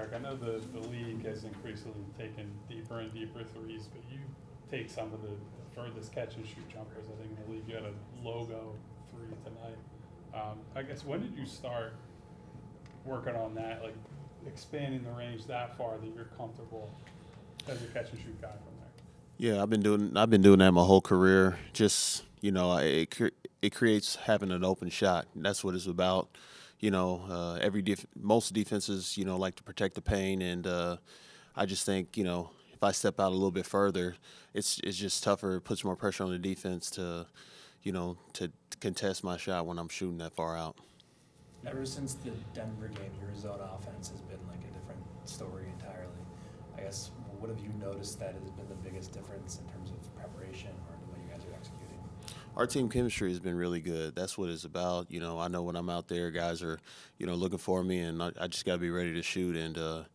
Eric, I know the league has increasingly taken deeper and deeper threes, but you take some of the furthest catch and shoot jumpers, I think, in the league. You had a logo three tonight. I guess, when did you start working on that, like expanding the range that far that you're comfortable as a catch and shoot guy from there? Yeah, I've been doing that my whole career. Just it creates having an open shot. That's what it's about. Most defenses like to protect the paint, and I just think if I step out a little bit further, it's just tougher. It puts more pressure on the defense to contest my shot when I'm shooting that far out. Ever since the Denver game, your zone offense has been like a different story entirely. I guess, what have you noticed that has been the biggest difference in terms of preparation or the way you guys are executing? Our team chemistry has been really good. That's what it's about. I know when I'm out there, guys are, looking for me, and I just got to be ready to shoot. And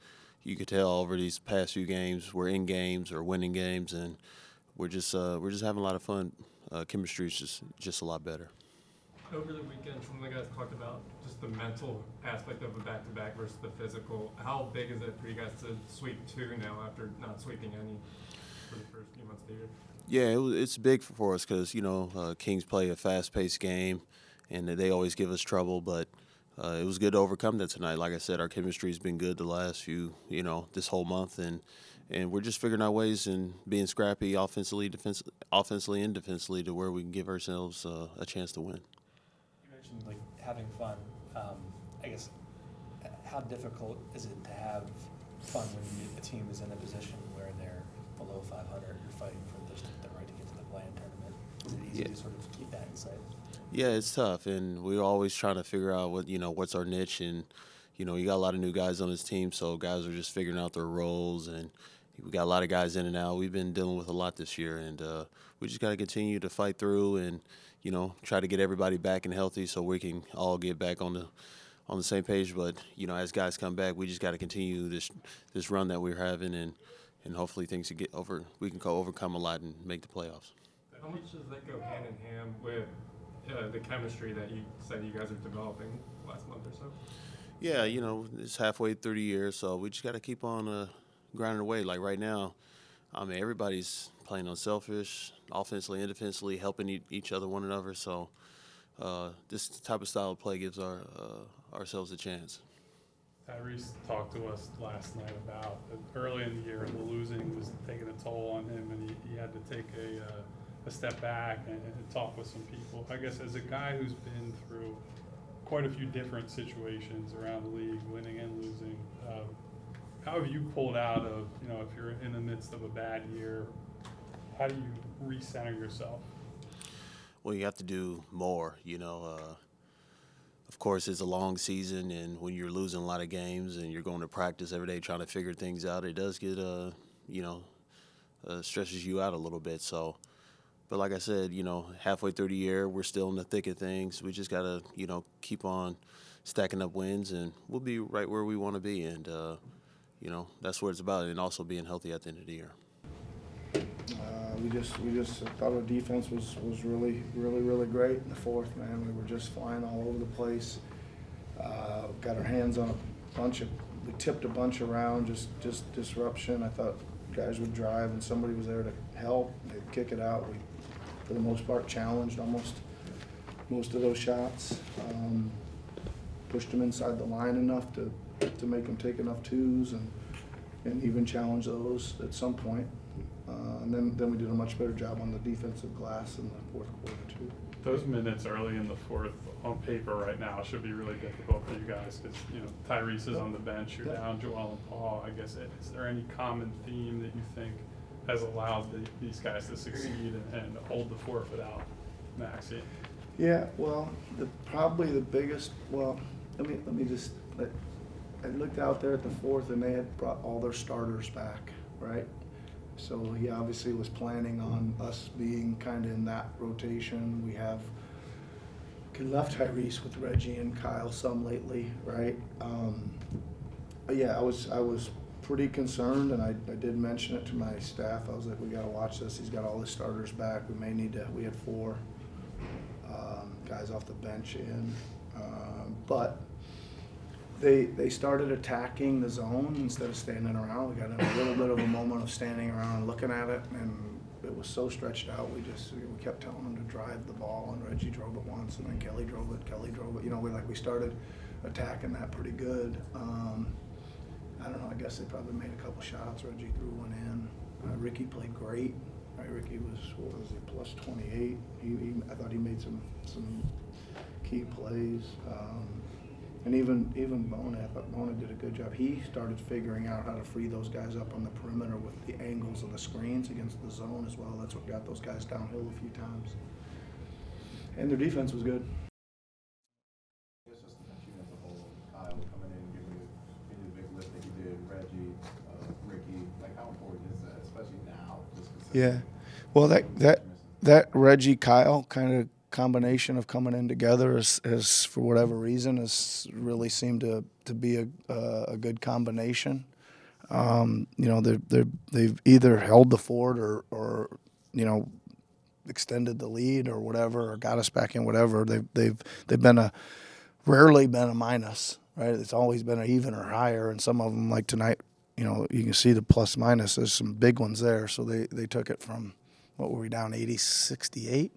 you could tell over these past few games, we're in games or winning games, and we're just having a lot of fun. Chemistry is just a lot better. Over the weekend, some of the guys talked about just the mental aspect of a back-to-back versus the physical. How big is it for you guys to sweep two now after not sweeping any for the first few months of the year? Yeah, it's big for us because, Kings play a fast-paced game, and they always give us trouble. But it was good to overcome that tonight. Like I said, our chemistry's been good the last few, this whole month. And we're just figuring out ways and being scrappy offensively and defensively to where we can give ourselves a chance to win. You mentioned like having fun. I guess, how difficult is it to have fun when a team is in a position where they're below 500? You're fighting for the right to get to the play-in tournament. Is it easy to sort of keep that in sight? Yeah, it's tough, and we're always trying to figure out what's our niche, and you got a lot of new guys on this team, so guys are just figuring out their roles, and we got a lot of guys in and out. We've been dealing with a lot this year, and we just got to continue to fight through and try to get everybody back and healthy so we can all get back on the same page. But as guys come back, we just got to continue this run that we're having, and hopefully things can get over. We can overcome a lot and make the playoffs. How much does that go hand in hand with the chemistry that you said you guys are developing last month or so? Yeah, it's halfway through the year, so we just got to keep on grinding away. Like right now, everybody's playing unselfish, offensively and defensively, helping each other, one another. So this type of style of play gives ourselves a chance. Tyrese talked to us last night about early in the year, the losing was taking a toll on him, and he had to take a step back and talk with some people. I guess as a guy who's been through quite a few different situations around the league, winning and losing, how have you pulled out of, if you're in the midst of a bad year, how do you recenter yourself? Well, you have to do more, Of course, it's a long season, and when you're losing a lot of games and you're going to practice every day trying to figure things out, it does get, stresses you out a little bit. So, but like I said, halfway through the year, we're still in the thick of things. We just got to, keep on stacking up wins, and we'll be right where we want to be. And, that's what it's about, and also being healthy at the end of the year. We just thought our defense was really, really, really great in the fourth, man. We were just flying all over the place. Got our hands on we tipped a bunch around, just disruption. I thought guys would drive and somebody was there to help. They'd kick it out. We, for the most part, challenged most of those shots. Pushed them inside the line enough to make them take enough twos and even challenge those at some point. And then we did a much better job on the defensive glass in the fourth quarter too. Those minutes early in the fourth on paper right now should be really difficult for you guys because, Tyrese is on the bench, you're down Joel and Paul. I guess, is there any common theme that you think has allowed these guys to succeed and hold the fort without Maxey? Yeah, well, probably the biggest, let me just, I looked out there at the fourth and they had brought all their starters back, right? So he obviously was planning on us being kind of in that rotation. We have left Tyrese with Reggie and Kyle some lately, right? But yeah, I was pretty concerned, and I did mention it to my staff. I was like, we got to watch this. He's got all his starters back. We may need to. We had 4 guys off the bench in, but They started attacking the zone instead of standing around. We got in a little bit of a moment of standing around and looking at it, and it was so stretched out. We kept telling them to drive the ball, and Reggie drove it once, and then Kelly drove it. You know, we started attacking that pretty good. I don't know. I guess they probably made a couple shots. Reggie threw one in. Ricky played great. Ricky was, what was he, plus 28. I thought he made some key plays. And even Bona, I thought Bona did a good job. He started figuring out how to free those guys up on the perimeter with the angles of the screens against the zone as well. That's what got those guys downhill a few times. And their defense was good. It's just the team as a whole. Kyle coming in, giving you the big lift that he did. Reggie, Ricky, like how important is that, especially now? Just Yeah. Well, that Reggie Kyle kind of combination of coming in together is for whatever reason has really seemed to be a good combination. You know, they've either held the fort or you know, extended the lead or whatever, or got us back in whatever. They've rarely been a minus, right? It's always been an even or higher, and some of them, like tonight, you know, you can see the plus minus. There's some big ones there. So they took it from, what were we down, 80-68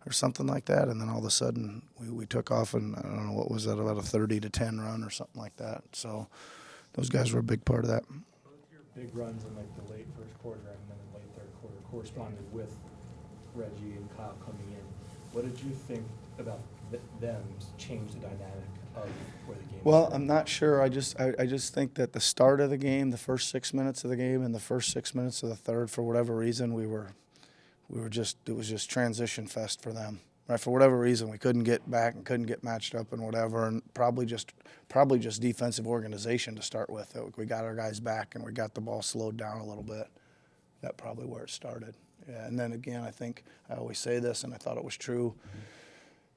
or something like that, and then all of a sudden we took off, and I don't know, what was that, about a 30-10 run or something like that. So those guys were a big part of that. Your big runs in like the late first quarter and then the late third quarter corresponded with Reggie and Kyle coming in. What did you think about them change the dynamic of where the game Well, was I'm not sure. I just think that the start of the game, the first 6 minutes of the game, and the first 6 minutes of the third, for whatever reason, it was just transition fest for them. Right, for whatever reason, we couldn't get back and couldn't get matched up and whatever, and probably just defensive organization to start with. We got our guys back and we got the ball slowed down a little bit. That's probably where it started. Yeah, and then again, I think I always say this, and I thought it was true.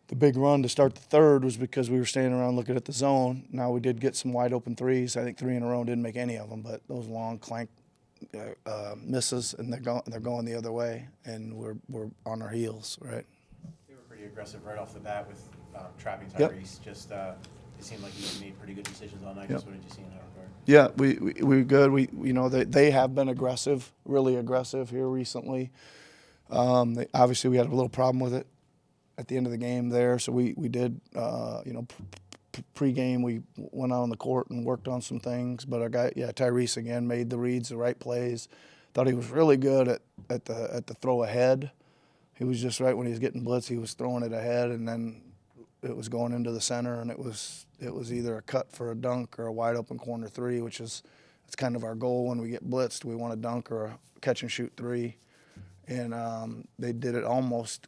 The big run to start the third was because we were standing around looking at the zone. Now we did get some wide open threes. I think 3 in a row, didn't make any of them, but those long clank misses, and they're going the other way, and we're on our heels, right? They were pretty aggressive right off the bat with trapping Yep. Tyrese. Just it seemed like he made pretty good decisions all night. Yep. Just what did you see in that regard? Yeah, we're good. You know, they have been aggressive, really aggressive here recently. Obviously, we had a little problem with it at the end of the game there, so we did, you know, pre-game we went out on the court and worked on some things. But our guy, Tyrese again made the reads, the right plays. Thought he was really good at the throw ahead. He was just right when he was getting blitz, he was throwing it ahead, and then it was going into the center, and it was either a cut for a dunk or a wide open corner three, which is it's kind of our goal when we get blitzed. We want a dunk or a catch and shoot three, and we did it almost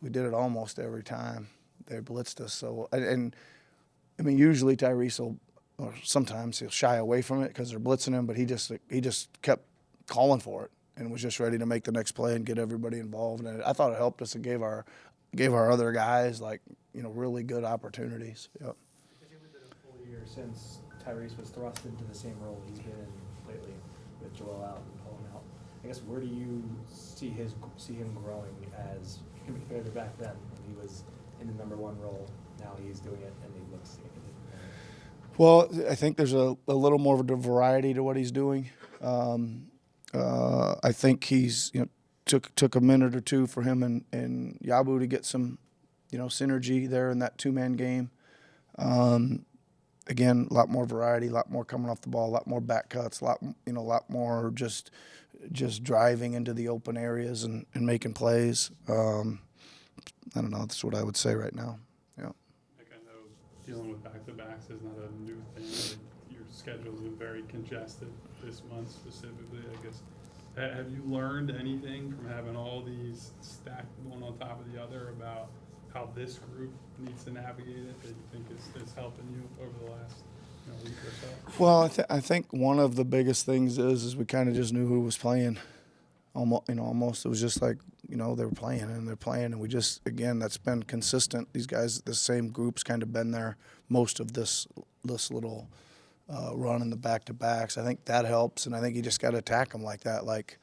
every time they blitzed us. So and I mean, usually Tyrese or sometimes he'll shy away from it because they're blitzing him, but he just kept calling for it and was just ready to make the next play and get everybody involved. And I thought it helped us and gave our other guys, like, you know, really good opportunities. Yep. It's been a full year since Tyrese was thrust into the same role he's been in lately with Joel out and pulling out. I guess where do you see him growing as compared to back then when he was in the number one role? Now he's doing it and he looks. Well, I think there's a little more of a variety to what he's doing. I think he's, you know, took a minute or two for him and Yabu to get some, you know, synergy there in that two-man game. Again, a lot more variety, a lot more coming off the ball, a lot more back cuts, a lot more just driving into the open areas and making plays. I don't know. That's what I would say right now. Yeah. Like, I know dealing with back-to-backs is not a new thing. Your schedule's been very congested this month specifically, I guess. Have you learned anything from having all these stacked one on top of the other about how this group needs to navigate it that you think is helping you over the last week or so? Well, I think one of the biggest things is we kind of just knew who was playing. Almost it was just like, you know, they were playing and they're playing, and we just, again, that's been consistent. These guys, the same group's kind of been there most of this little run in the back-to-backs. I think that helps, and I think you just got to attack them like that. Like,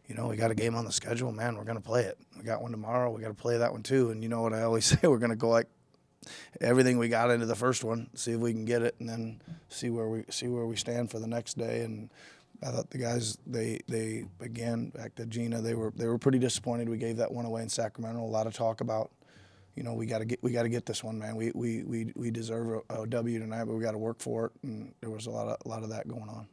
you know, we got a game on the schedule, man, we're going to play it. We got one tomorrow, we got to play that one too. And you know what I always say, we're going to go like everything we got into the first one, see if we can get it, and then see where we stand for the next day. And I thought the guys, they again, back to Gina, they were pretty disappointed. We gave that one away in Sacramento. A lot of talk about, we got to get this one, man. We deserve a W tonight, but we got to work for it. And there was a lot of that going on.